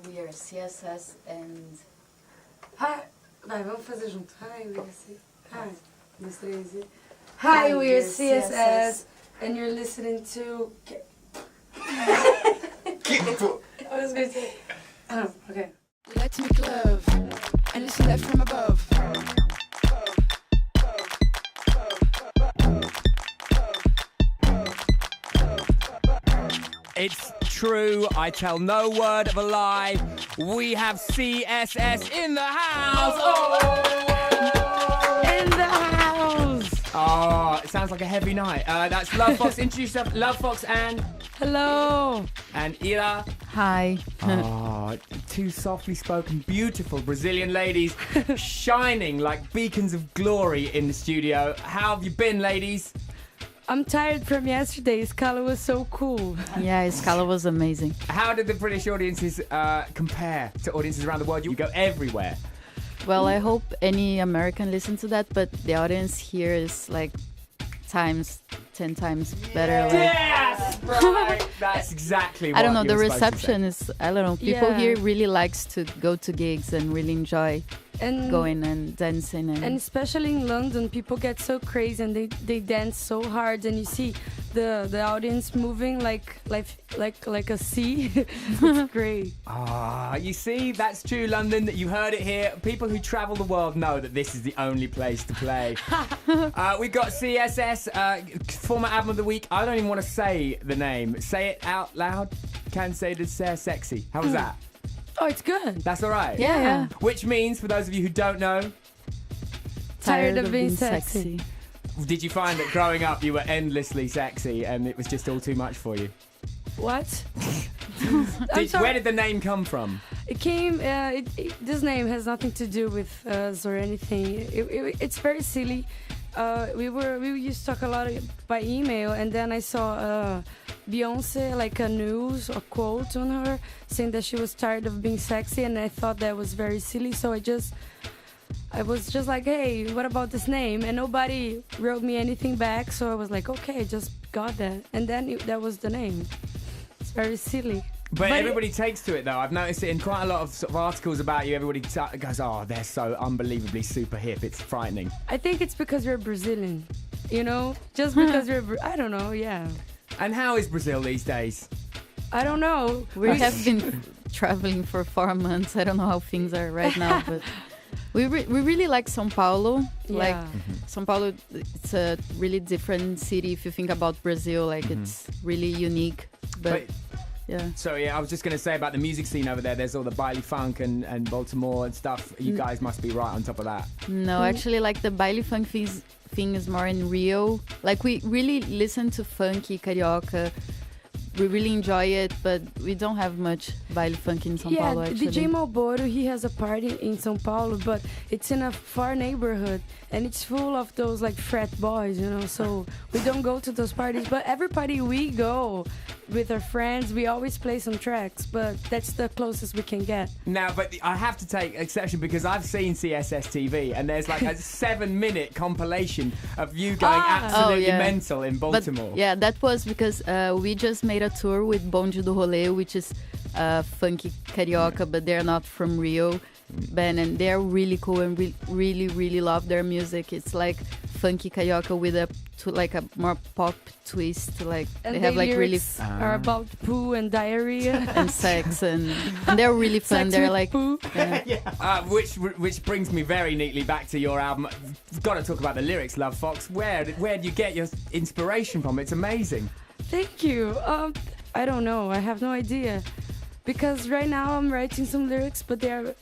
we are CSS and... Hi! Vai, vamos fazer junto. Hi, we are CSS. Hi. 1, 2, 3 e... Hi, we are CSS. And you're listening to... I was going to say... Oh, okay. Let's make love and listen that from above. It's true, I tell no word of a lie. We have CSS in the house! Oh! In the house! Oh, it sounds like a heavy night. That's Lovefoxxx. Introduce yourself, Lovefoxxx and... Hello! And Ira. Hi. Oh, two softly spoken, beautiful Brazilian ladies shining like beacons of glory in the studio. How have you been, ladies? I'm tired from yesterday. Scala was so cool. Yeah, Scala was amazing. How did the British audiences compare to audiences around the world? You go everywhere. Well, I hope any American listen to that, but the audience here is like 10 times better. Like, Yes! Right! That's exactly what I don't know, the you were supposed to reception is, I don't know, people Yeah. here really likes to go to gigs and really enjoy And going and dancing. And especially in London, people get so crazy and they dance so hard, and you see the audience moving like a sea. It's great. Ah, you see, that's true, London. You heard it here. People who travel the world know that this is the only place to play. We've got CSS, former album of the week. I don't even want to say the name. Say it out loud. Cansei de Ser Sexy. How was that? Oh, it's good. That's all right. Yeah. Which means, for those of you who don't know, Tired of being sexy. did you find that growing up you were endlessly sexy and it was just all too much for you? What? I'm sorry. Where did the name come from? It came. This name has nothing to do with us or anything. It's very silly. We used to talk a lot by email, and then I saw Beyonce, like a quote on her saying that she was tired of being sexy, and I thought that was very silly. So I was just like, hey, what about this name? And nobody wrote me anything back, so I was like, okay, I just got that, and then that was the name. It's very silly. But everybody takes to it, though. I've noticed it in quite a lot of sort of articles about you. Everybody goes, oh, they're so unbelievably super hip. It's frightening. I think it's because we're Brazilian, you know? Just because I don't know, yeah. And how is Brazil these days? I don't know. We have been traveling for 4 months. I don't know how things are right now, but we really like São Paulo. Yeah. Like São Paulo, it's a really different city if you think about Brazil. Like it's really unique. But yeah. So yeah, I was just going to say about the music scene over there. There's all the baile funk and Baltimore and stuff. You guys must be right on top of that. No, actually, like the baile funk thing is more in Rio. Like we really listen to funky, carioca. We really enjoy it, but we don't have much baile funk in São Paulo, actually. DJ Malboro, he has a party in São Paulo, but it's in a far neighborhood, and it's full of those like frat boys, you know, so we don't go to those parties. But every party we go with our friends, we always play some tracks, but that's the closest we can get. Now, but I have to take exception because I've seen CSS TV, and there's like a 7-minute compilation of you going absolutely mental in Baltimore. But, yeah, that was because we just made a tour with Bonde do Rolê, which is funky carioca, but they're not from Rio. band, and they're really cool, and we really love their music. It's like funky carioca with a more pop twist. Like and they have like really are about poo and diarrhea and sex, and they're really fun. Sex they're with like poo. yeah. Which brings me very neatly back to your album. You've got to talk about the lyrics, Lovefoxxx. Where do you get your inspiration from? It's amazing. Thank you. I don't know. I have no idea. Because right now I'm writing some lyrics, but they're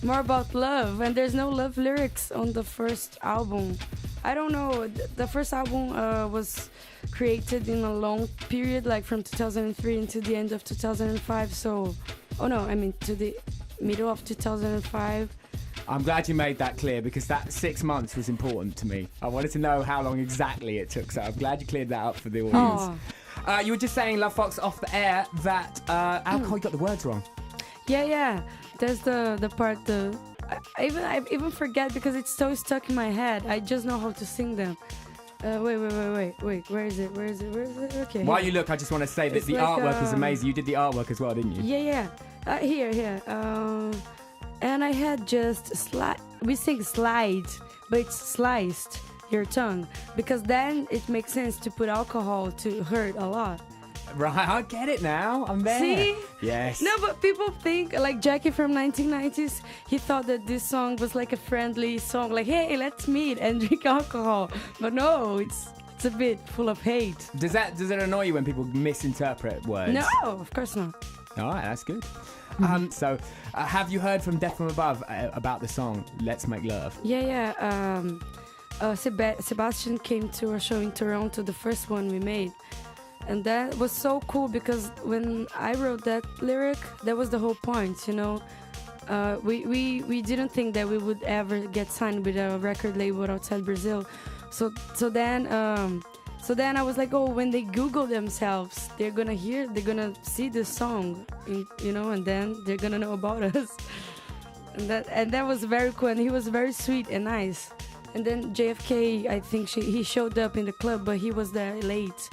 more about love, and there's no love lyrics on the first album. I don't know. The first album was created in a long period, like from 2003 into the end of 2005. So, to the middle of 2005. I'm glad you made that clear, because that 6 months was important to me. I wanted to know how long exactly it took, so I'm glad you cleared that up for the audience. You were just saying, Lovefoxxx, off the air, that alcohol, you got the words wrong. Yeah. There's the part, I even forget because it's so stuck in my head. I just know how to sing them. Wait. Where is it? Okay. While you look, I just want to say that It's the like, artwork is amazing. You did the artwork as well, didn't you? Yeah. Here. And I had just we sing slide, but it's sliced your tongue, because then it makes sense to put alcohol to hurt a lot. Right, I get it now. I'm there. See? Yes. No, but people think, like Jackie from 1990s, he thought that this song was like a friendly song, like, hey, let's meet and drink alcohol. But no, it's a bit full of hate. Does it annoy you when people misinterpret words? No, of course not. All right, that's good. So, have you heard from Death from Above about the song Let's Make Love? Yeah. Sebastian came to our show in Toronto, the first one we made. And that was so cool, because when I wrote that lyric, that was the whole point, you know. We didn't think that we would ever get signed with a record label outside Brazil. So then I was like, oh, when they Google themselves, they're gonna see this song, you know, and then they're gonna know about us. And that was very cool, and he was very sweet and nice. And then JFK, I think he showed up in the club, but he was there late,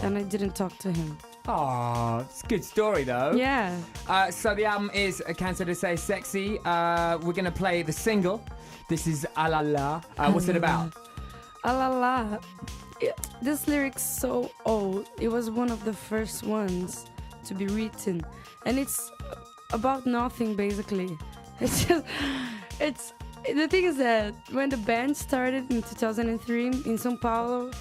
and I didn't talk to him. Oh, it's a good story though. Yeah. So the album is Cansei de Ser Sexy. We're gonna play the single. This is Ah La La. What's it about? Ah La La. This lyric's so old. It was one of the first ones to be written, and it's about nothing basically. It's just, the thing is that when the band started in 2003 in São Paulo,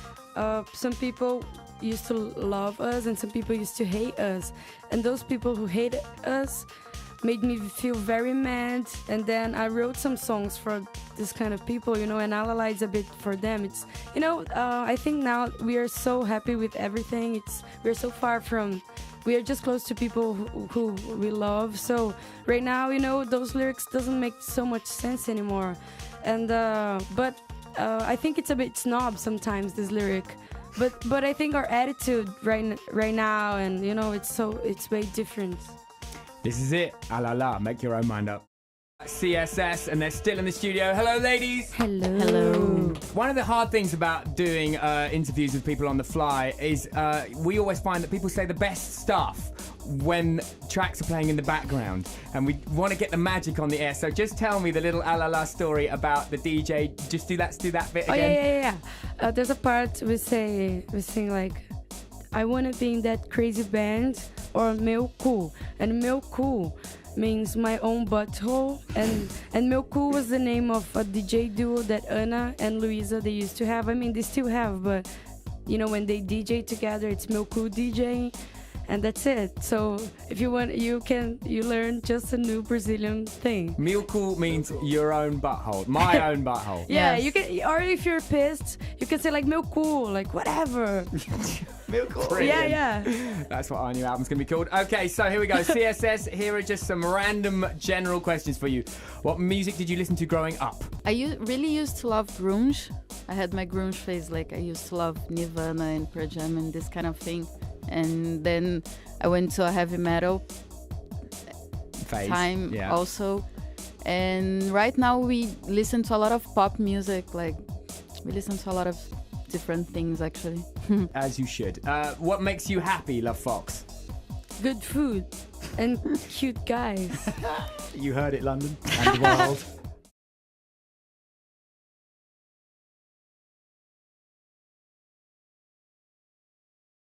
some people used to love us and some people used to hate us. And those people who hated us made me feel very mad. And then I wrote some songs for this kind of people, you know, and analyze a bit for them. It's, you know, I think now we are so happy with everything. We're so far from... We are just close to people who we love. So right now, you know, those lyrics doesn't make so much sense anymore. And but I think it's a bit snob sometimes, this lyric. But I think our attitude right now, and you know, it's way different. This is it. Ah La La. Make your own mind up. CSS, and they're still in the studio. Hello, ladies. Hello. One of the hard things about doing interviews with people on the fly is we always find that people say the best stuff when tracks are playing in the background, and we want to get the magic on the air. So just tell me the little Ah La La story about the DJ. Just do that bit again. Yeah. There's a part we sing like, I want to be in that crazy band, or meu cu, and meu cu means my own butthole, and meu cu was the name of a DJ duo that Ana and Luisa they used to have. I mean, they still have, but you know, when they DJ together, it's meu cu DJ, and that's it. So if you want, you learn just a new Brazilian thing. Meu cu means your own butthole, my own butthole. Yeah, Yes. you can, or if you're pissed, you can say like meu cu, like whatever. Yeah. That's what our new album's going to be called. Okay, so here we go. CSS, here are just some random general questions for you. What music did you listen to growing up? I really used to love grunge. I had my grunge phase, like I used to love Nirvana and Pearl Jam and this kind of thing. And then I went to a heavy metal Phase. time Yeah. also. And right now we listen to a lot of pop music. Like we listen to a lot of different things actually. As you should. What makes you happy, Lovefoxxx? Good food and cute guys. You heard it, London and the world.